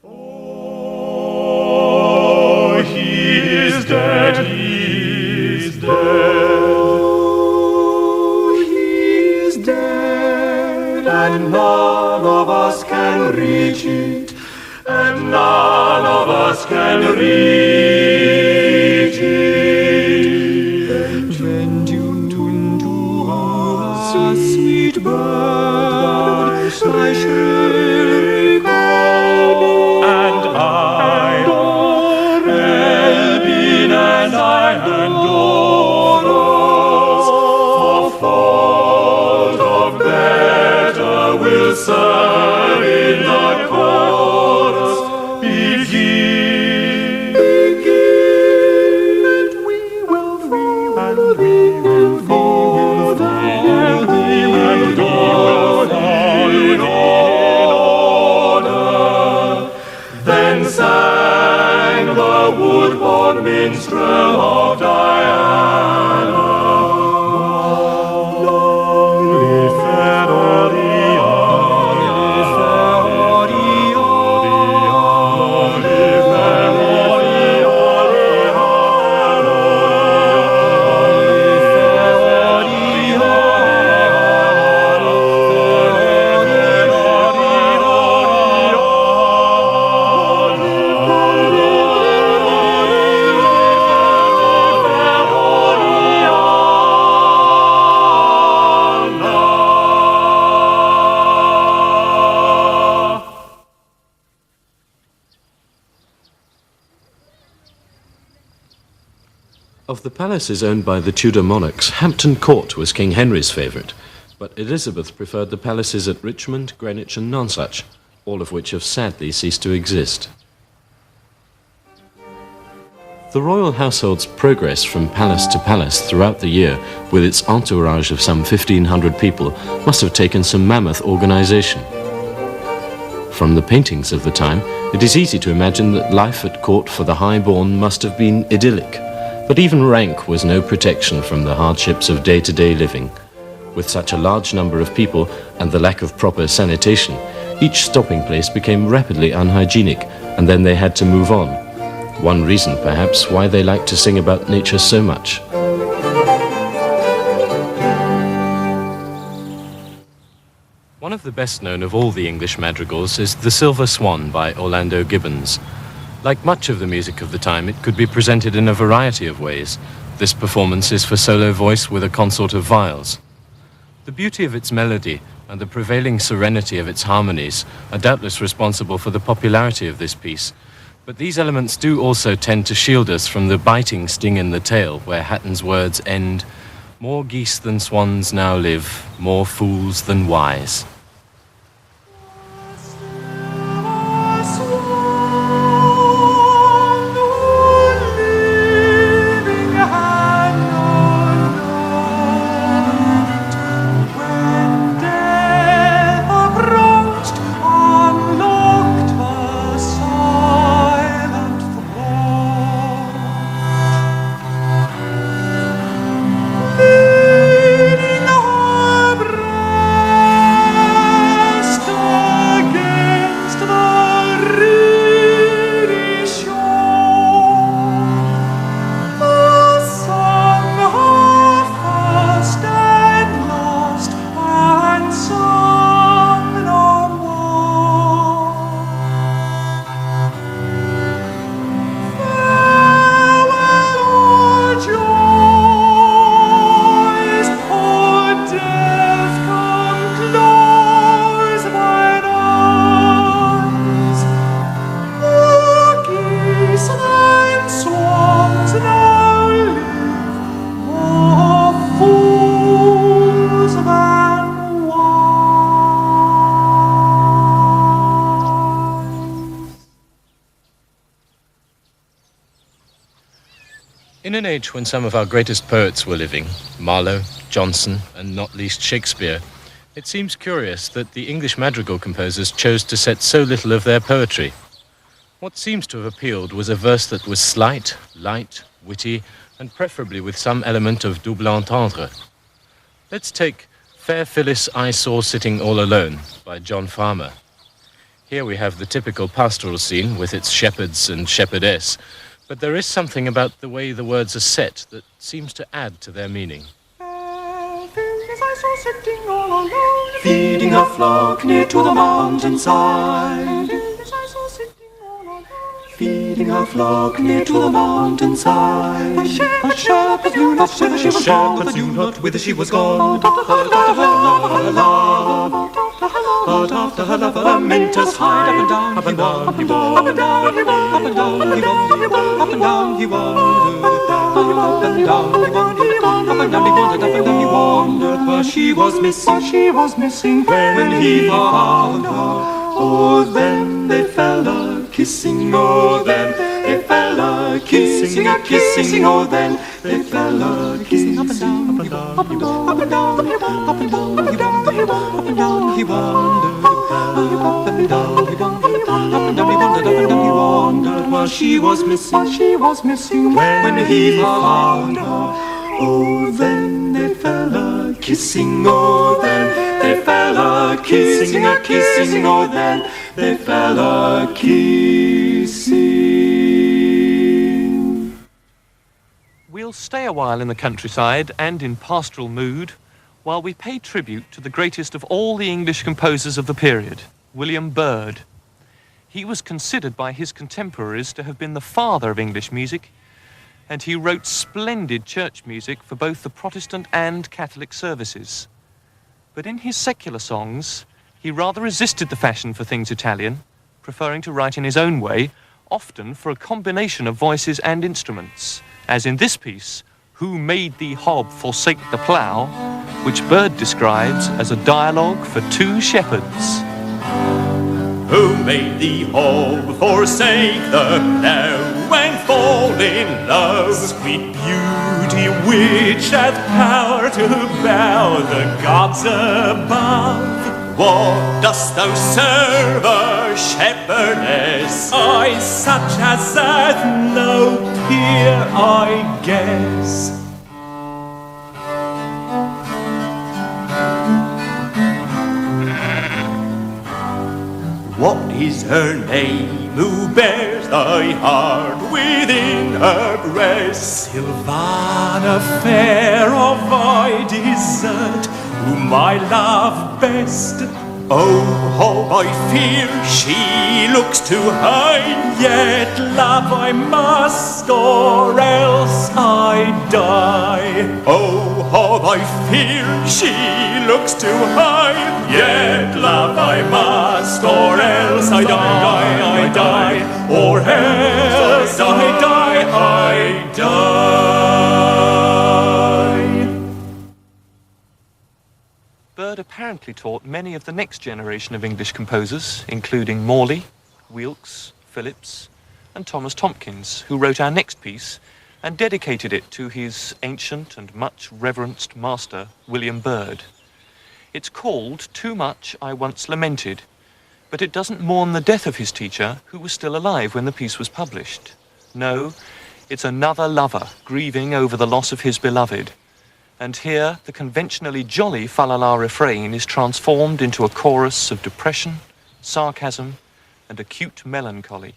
Oh, he is dead, he is dead. Oh, he is dead, and none of us can reach it, and none of us can reach it. Bend you to us, sweet bird, thy shrill recall, and I, Elbin, and I adore us, for fault of better will serve in the chorus. Begin, and we will fall, and we will fall down, and all in order. Then sang the wood-born minstrel of Diana. Long live fair Orion, live fair Orion, live fair Orion, live fair Of the palaces owned by the Tudor monarchs, Hampton Court was King Henry's favourite, but Elizabeth preferred the palaces at Richmond, Greenwich and Nonsuch, all of which have sadly ceased to exist. The royal household's progress from palace to palace throughout the year, with its entourage of some 1,500 people, must have taken some mammoth organisation. From the paintings of the time, it is easy to imagine that life at court for the high-born must have been idyllic. But even rank was no protection from the hardships of day-to-day living. With such a large number of people and the lack of proper sanitation, each stopping place became rapidly unhygienic, and then they had to move on. One reason, perhaps, why they liked to sing about nature so much. One of the best known of all the English madrigals is The Silver Swan by Orlando Gibbons. Like much of the music of the time, it could be presented in a variety of ways. This performance is for solo voice with a consort of viols. The beauty of its melody and the prevailing serenity of its harmonies are doubtless responsible for the popularity of this piece, but these elements do also tend to shield us from the biting sting in the tail, where Hatton's words end, "More geese than swans now live, more fools than wise." In an age when some of our greatest poets were living, Marlowe, Johnson, and not least Shakespeare, it seems curious that the English madrigal composers chose to set so little of their poetry. What seems to have appealed was a verse that was slight, light, witty, and preferably with some element of double entendre. Let's take Fair Phyllis I Saw Sitting All Alone by John Farmer. Here we have the typical pastoral scene with its shepherds and shepherdess, but there is something about the way the words are set that seems to add to their meaning. Sitting all alone, feeding a flock near to the mountainside. Feeding a flock near to the mountainside. A shepherd knew not whither she was gone. But knew not whither she was gone. But after her love, a minter's hide. Up and down he wandered. Up and down he wandered. Up and down he wandered. Up and down he wandered. Up and down he wandered. Up and down he wandered. Up and down he wandered. But she was missing. She was missing. When he found her, oh, then they fell a kissing. Oh, then they fell a kissing, a kissing. Oh, then they fell a kissing. Up and down, up and down, up and down, up and down, up and down, up and down, up and down, up and down he wandered. Up and down he wandered, up and down he wandered, up and down he wandered. While she was missing, when he found her, oh, then they fell a kissing. Oh, then they fell a kissing, a kissing. Oh, then they fell a kissing. We'll stay a while in the countryside and in pastoral mood while we pay tribute to the greatest of all the English composers of the period, William Byrd. He was considered by his contemporaries to have been the father of English music, and he wrote splendid church music for both the Protestant and Catholic services. But in his secular songs, he rather resisted the fashion for things Italian, preferring to write in his own way, often for a combination of voices and instruments, as in this piece, Who Made Thee Hob Forsake the Plough, which Byrd describes as a dialogue for two shepherds. Who made thee hob forsake the plough and fall in love? Sweet beauty, which hath power to bow the gods above. What dost thou serve, a shepherdess? I, such as hath no peer, I guess. What is her name, who bears thy heart within her breast? Sylvana fair of thy desert, whom I love best. Oh, how I fear she looks too high, yet love I must, or else I die. Oh, how I fear she looks too high, yet love I must, or else I die, I die, or else I die, I die. Byrd apparently taught many of the next generation of English composers, including Morley, Weelkes, Phillips, and Thomas Tomkins, who wrote our next piece and dedicated it to his ancient and much reverenced master, William Byrd. It's called Too Much I Once Lamented, but it doesn't mourn the death of his teacher, who was still alive when the piece was published. No, it's another lover grieving over the loss of his beloved. And here, the conventionally jolly fa-la-la refrain is transformed into a chorus of depression, sarcasm, and acute melancholy.